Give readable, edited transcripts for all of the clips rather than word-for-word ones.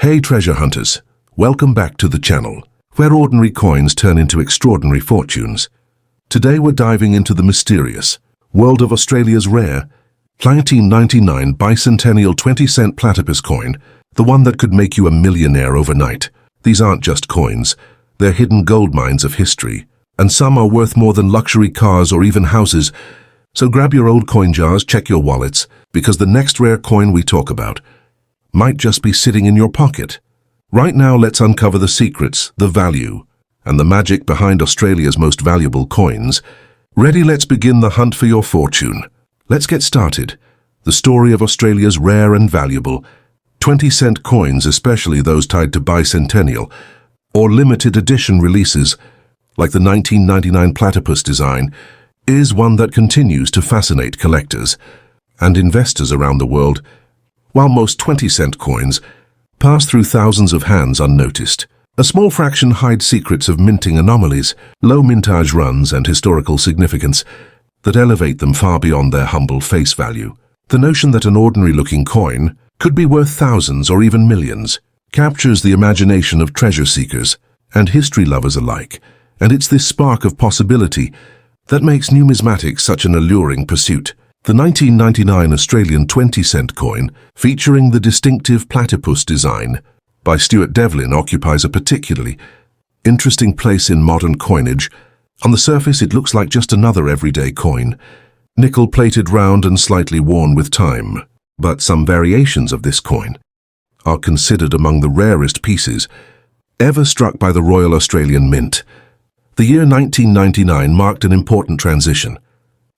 Hey treasure hunters, welcome back to the channel, where ordinary coins turn into extraordinary fortunes. Today we're diving into the mysterious world of Australia's rare 1999 bicentennial 20-cent platypus coin, the one that could make you a millionaire overnight. These aren't just coins, they're hidden gold mines of history, and some are worth more than luxury cars or even houses. So grab your old coin jars, check your wallets, because the next rare coin we talk about might just be sitting in your pocket. Right now, let's uncover the secrets, the value, and the magic behind Australia's most valuable coins. Ready? Let's begin the hunt for your fortune. Let's get started. The story of Australia's rare and valuable 20-cent coins, especially those tied to bicentennial or limited edition releases, like the 1999 Platypus design, is one that continues to fascinate collectors and investors around the world. While most 20-cent coins pass through thousands of hands unnoticed, a small fraction hide secrets of minting anomalies, low mintage runs, and historical significance that elevate them far beyond their humble face value. The notion that an ordinary-looking coin could be worth thousands or even millions captures the imagination of treasure seekers and history lovers alike, and it's this spark of possibility that makes numismatics such an alluring pursuit. The 1999 Australian 20-cent coin, featuring the distinctive Platypus design by Stuart Devlin, occupies a particularly interesting place in modern coinage. On the surface, it looks like just another everyday coin, nickel-plated, round and slightly worn with time. But some variations of this coin are considered among the rarest pieces ever struck by the Royal Australian Mint. The year 1999 marked an important transition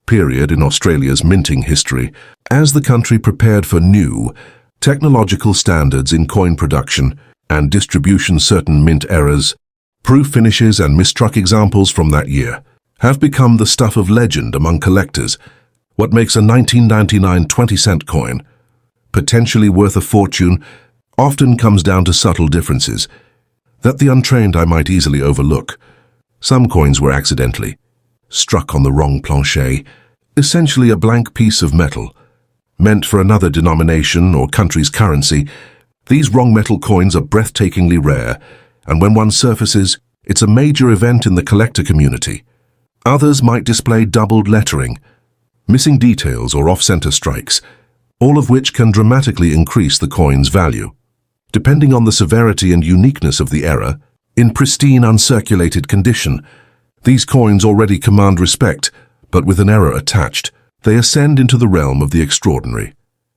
period in Australia's minting history as the country prepared for new technological standards in coin production and distribution. Certain mint errors, proof finishes, and misstruck examples from that year have become the stuff of legend among collectors. What makes a 1999 20-cent coin potentially worth a fortune often comes down to subtle differences that the untrained eye might easily overlook. Some coins were accidentally struck on the wrong planche, essentially a blank piece of metal meant for another denomination or country's currency. These wrong metal coins are breathtakingly rare, and when one surfaces, it's a major event in the collector community. Others might display doubled lettering, missing details, or off-center strikes, all of which can dramatically increase the coin's value. Depending on the severity and uniqueness of the error, in pristine, uncirculated condition, these coins already command respect, but with an error attached, they ascend into the realm of the extraordinary.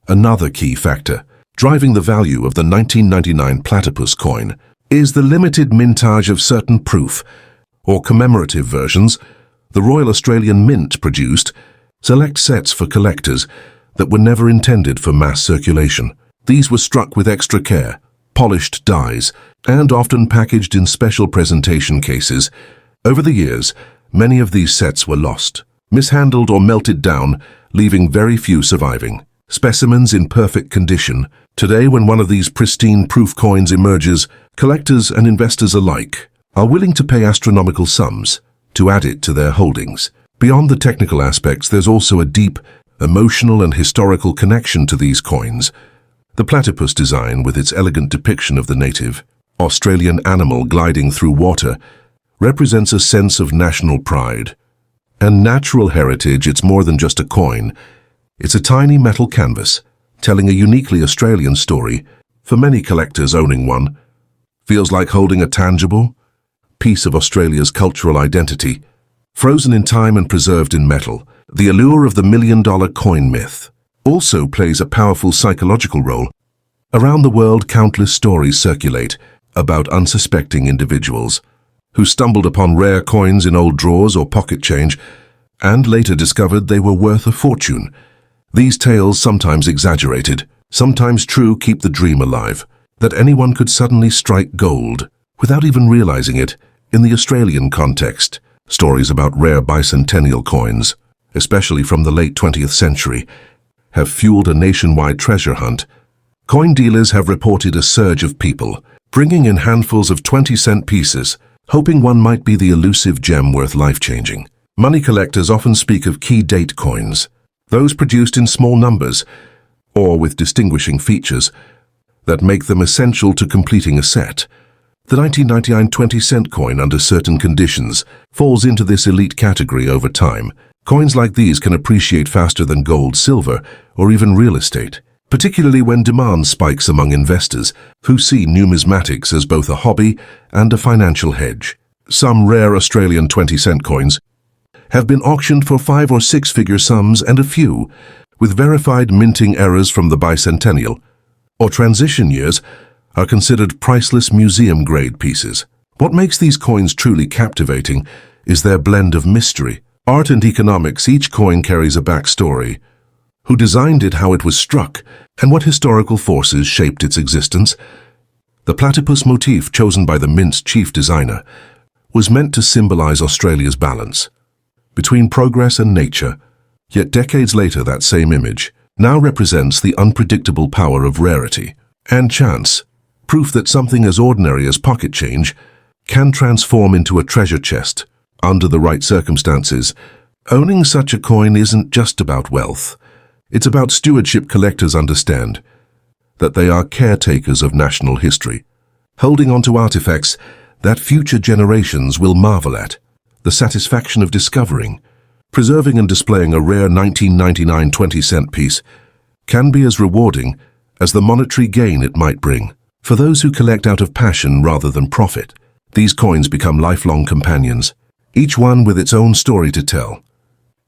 Another key factor driving the value of the 1999 Platypus coin is the limited mintage of certain proof or commemorative versions. The Royal Australian Mint produced select sets for collectors that were never intended for mass circulation. These were struck with extra care, polished dies, and often packaged in special presentation cases. Over the years, many of these sets were lost, mishandled, or melted down, leaving very few surviving specimens in perfect condition. Today, when one of these pristine proof coins emerges, collectors and investors alike are willing to pay astronomical sums to add it to their holdings. Beyond the technical aspects, there's also a deep emotional and historical connection to these coins. The Platypus design, with its elegant depiction of the native Australian animal gliding through water, represents a sense of national pride and natural heritage. It's more than just a coin. It's a tiny metal canvas telling a uniquely Australian story. For many collectors, owning one feels like holding a tangible piece of Australia's cultural identity. Frozen in time and preserved in metal, the allure of the million-dollar coin myth also plays a powerful psychological role. Around the world, countless stories circulate about unsuspecting individuals who stumbled upon rare coins in old drawers or pocket change and later discovered they were worth a fortune. These tales, sometimes exaggerated, sometimes true, keep the dream alive that anyone could suddenly strike gold without even realizing it. In the Australian context, stories about rare bicentennial coins, especially from the late 20th century, have fueled a nationwide treasure hunt. Coin dealers have reported a surge of people bringing in handfuls of 20-cent pieces, hoping one might be the elusive gem worth life-changing. Money collectors often speak of key date coins, those produced in small numbers or with distinguishing features that make them essential to completing a set. The 1999 20-cent coin, under certain conditions, falls into this elite category over time. Coins like these can appreciate faster than gold, silver, or even real estate, particularly when demand spikes among investors who see numismatics as both a hobby and a financial hedge. Some rare Australian 20-cent coins have been auctioned for 5- or 6-figure sums, and a few, with verified minting errors from the bicentennial or transition years, are considered priceless museum-grade pieces. What makes these coins truly captivating is their blend of mystery, art, and economics. Each coin carries a backstory: who designed it, how it was struck, and what historical forces shaped its existence. The platypus motif, chosen by the Mint's chief designer, was meant to symbolize Australia's balance between progress and nature. Yet decades later, that same image now represents the unpredictable power of rarity and chance, proof that something as ordinary as pocket change can transform into a treasure chest under the right circumstances. Owning such a coin isn't just about wealth. It's about stewardship. Collectors understand that they are caretakers of national history, holding on to artifacts that future generations will marvel at. The satisfaction of discovering, preserving, and displaying a rare 1999 20-cent piece can be as rewarding as the monetary gain it might bring. For those who collect out of passion rather than profit, these coins become lifelong companions, each one with its own story to tell,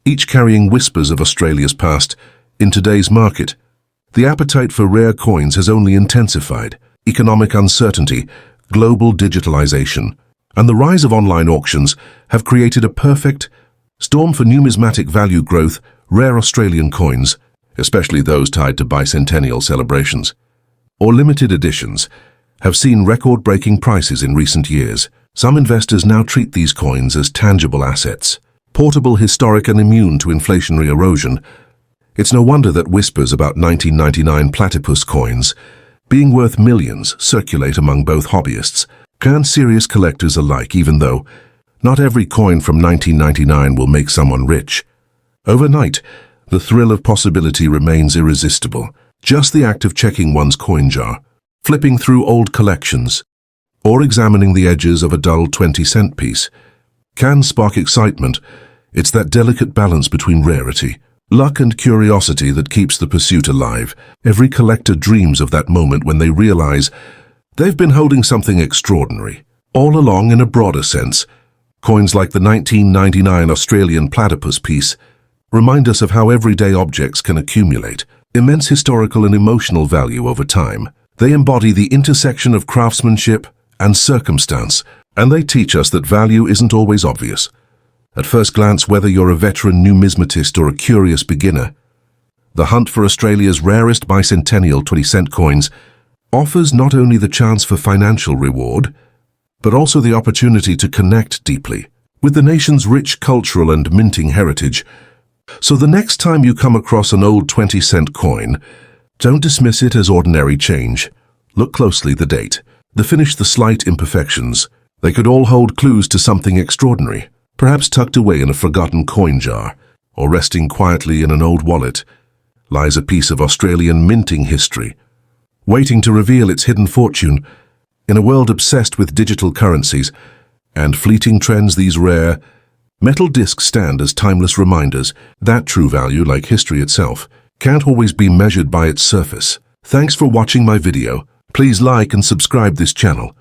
each carrying whispers of Australia's past. In today's market, the appetite for rare coins has only intensified. Economic uncertainty, global digitalization, and the rise of online auctions have created a perfect storm for numismatic value growth. Rare Australian coins, especially those tied to bicentennial celebrations or limited editions, have seen record-breaking prices in recent years. Some investors now treat these coins as tangible assets, portable, historic, and immune to inflationary erosion. It's no wonder that whispers about 1999 platypus coins being worth millions circulate among both hobbyists and serious collectors alike. Even though not every coin from 1999 will make someone rich overnight, the thrill of possibility remains irresistible. Just the act of checking one's coin jar, flipping through old collections, or examining the edges of a dull 20-cent piece can spark excitement. It's that delicate balance between rarity, luck, and curiosity that keeps the pursuit alive. Every collector dreams of that moment when they realize they've been holding something extraordinary all along. In a broader sense, coins like the 1999 Australian platypus piece remind us of how everyday objects can accumulate immense historical and emotional value over time. They embody the intersection of craftsmanship and circumstance, and they teach us that value isn't always obvious at first glance. Whether you're a veteran numismatist or a curious beginner, the hunt for Australia's rarest bicentennial 20-cent coins offers not only the chance for financial reward, but also the opportunity to connect deeply with the nation's rich cultural and minting heritage. So the next time you come across an old 20-cent coin, don't dismiss it as ordinary change. Look closely: the date, the finish, the slight imperfections. They could all hold clues to something extraordinary, perhaps tucked away in a forgotten coin jar, or resting quietly in an old wallet, lies a piece of Australian minting history, waiting to reveal its hidden fortune. In a world obsessed with digital currencies and fleeting trends, these rare metal discs stand as timeless reminders that true value, like history itself, can't always be measured by its surface. Thanks for watching my video. Please like and subscribe this channel